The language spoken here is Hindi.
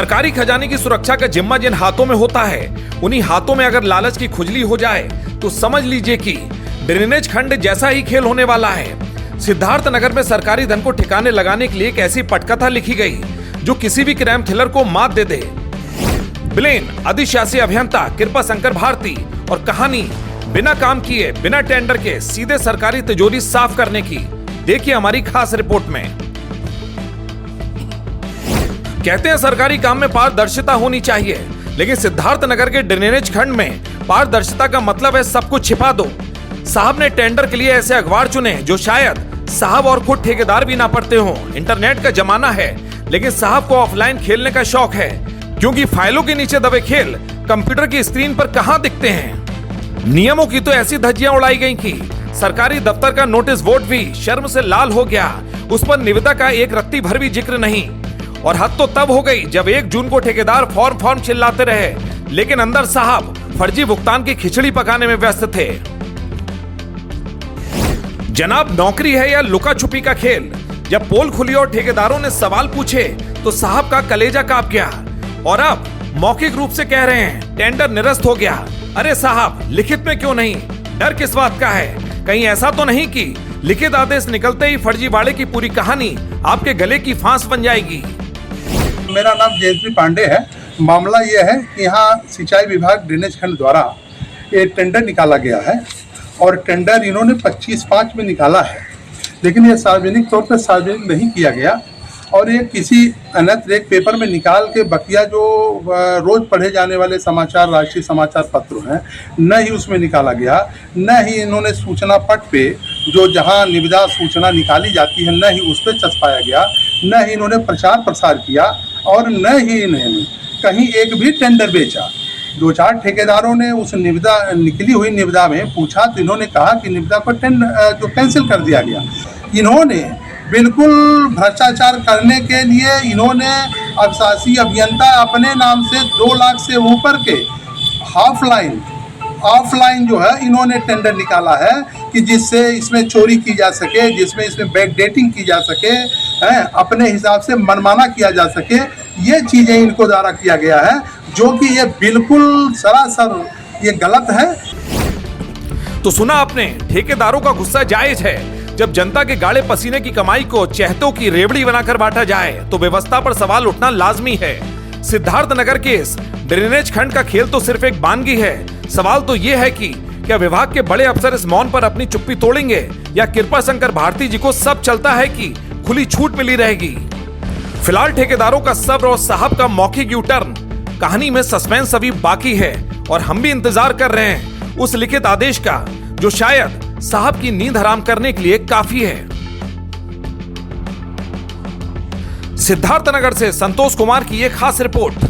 सरकारी खजाने की सुरक्षा का जिम्मा जिन हाथों में होता है, उन्हीं हाथों में अगर लालच की खुजली हो जाए तो समझ लीजिए कि ड्रेनेज खंड जैसा ही खेल होने वाला है। सिद्धार्थ नगर में सरकारी धन को ठिकाने लगाने के लिए एक ऐसी पटकथा लिखी गई जो किसी भी क्राइम थ्रिलर को मात दे दे। ब्लेन अधिशासी अभियंता कृपा शंकर भारती और कहानी बिना काम किए बिना टेंडर के सीधे सरकारी तिजोरी साफ करने की। देखिए हमारी खास रिपोर्ट में। कहते हैं सरकारी काम में पारदर्शिता होनी चाहिए, लेकिन सिद्धार्थ नगर के ड्रेनेज खंड में पारदर्शिता का मतलब है सब कुछ छिपा दो। साहब ने टेंडर के लिए ऐसे अखबार चुने जो शायद साहब और खुद ठेकेदार भी ना पढ़ते हो। इंटरनेट का जमाना है, लेकिन साहब को ऑफलाइन खेलने का शौक है, क्योंकि फाइलों के नीचे दबे खेल कंप्यूटर की स्क्रीन पर कहां दिखते हैं। नियमों की तो ऐसी धज्जियां उड़ाई गई कि सरकारी दफ्तर का नोटिस बोर्ड भी शर्म से लाल हो गया। उस पर निविदा का एक रत्ती भर भी जिक्र नहीं। और हद तो तब हो गई जब 1 जून को ठेकेदार फॉर्म चिल्लाते रहे, लेकिन अंदर साहब फर्जी भुगतान की खिचड़ी पकाने में व्यस्त थे। जनाब, नौकरी है या लुका छुपी का खेल? जब पोल खुली और ठेकेदारों ने सवाल पूछे तो साहब का कलेजा कांप गया और अब मौखिक रूप से कह रहे हैं टेंडर निरस्त हो गया। अरे साहब, लिखित में क्यों नहीं? डर किस बात का है? कहीं ऐसा तो नहीं कि लिखित आदेश निकलते ही फर्जीवाड़े की पूरी कहानी आपके गले की फांस बन जाएगी? मेरा नाम जयंती पांडे है। मामला यह है कि यहाँ सिंचाई विभाग ड्रेनेज खंड द्वारा ये टेंडर निकाला गया है और टेंडर इन्होंने 25/5 में निकाला है, लेकिन ये सार्वजनिक तौर पर सार्वजनिक नहीं किया गया और ये किसी अन्यत्र एक पेपर में निकाल के बकिया जो रोज पढ़े जाने वाले समाचार, राष्ट्रीय समाचार पत्र हैं, न ही उसमें निकाला गया, न ही इन्होंने सूचना पट पे जो जहां निविदा सूचना निकाली जाती है न ही उस पर चस्पाया गया, न ही इन्होंने प्रचार प्रसार किया और न ही इन्होंने कहीं एक भी टेंडर बेचा। 2-4 ठेकेदारों ने उस निविदा निकली हुई निविदा में पूछा तो इन्होंने कहा कि निविदा को जो कैंसिल कर दिया गया। इन्होंने बिल्कुल भ्रष्टाचार करने के लिए इन्होंने अभिशासी अभियंता अपने नाम से 2 लाख से ऊपर के ऑफलाइन जो है इन्होंने टेंडर निकाला है कि जिससे इसमें चोरी की जा सके, जिसमें इसमें बैक डेटिंग की जा सके, अपने हिसाब से मनमाना किया जा सके। ये चीज़ें इनको द्वारा किया गया है, जो कि ये बिल्कुल सरासर ये गलत है। तो सुना आपने, ठेकेदारों का गुस्सा जायज है। जब जनता के गाढ़े पसीने की कमाई को चहतों की रेवड़ी बनाकर बांटा जाए तो व्यवस्था पर सवाल उठना लाजमी है। सिद्धार्थ नगर के इस ड्रेनेज खंड का खेल तो सिर्फ एक बानगी है। सवाल तो यह है कि क्या विभाग के बड़े अफसर इस मौन पर अपनी चुप्पी तोड़ेंगे या कृपा शंकर भारती जी को सब चलता है कि खुली छूट मिली रहेगी? फिलहाल ठेकेदारों का सब्र और साहब का मौखिक यू टर्न, कहानी में सस्पेंस अभी बाकी है और हम भी इंतजार कर रहे हैं उस लिखित आदेश का जो शायद साहब की नींद हराम करने के लिए काफी है। सिद्धार्थ नगर से संतोष कुमार की एक खास रिपोर्ट।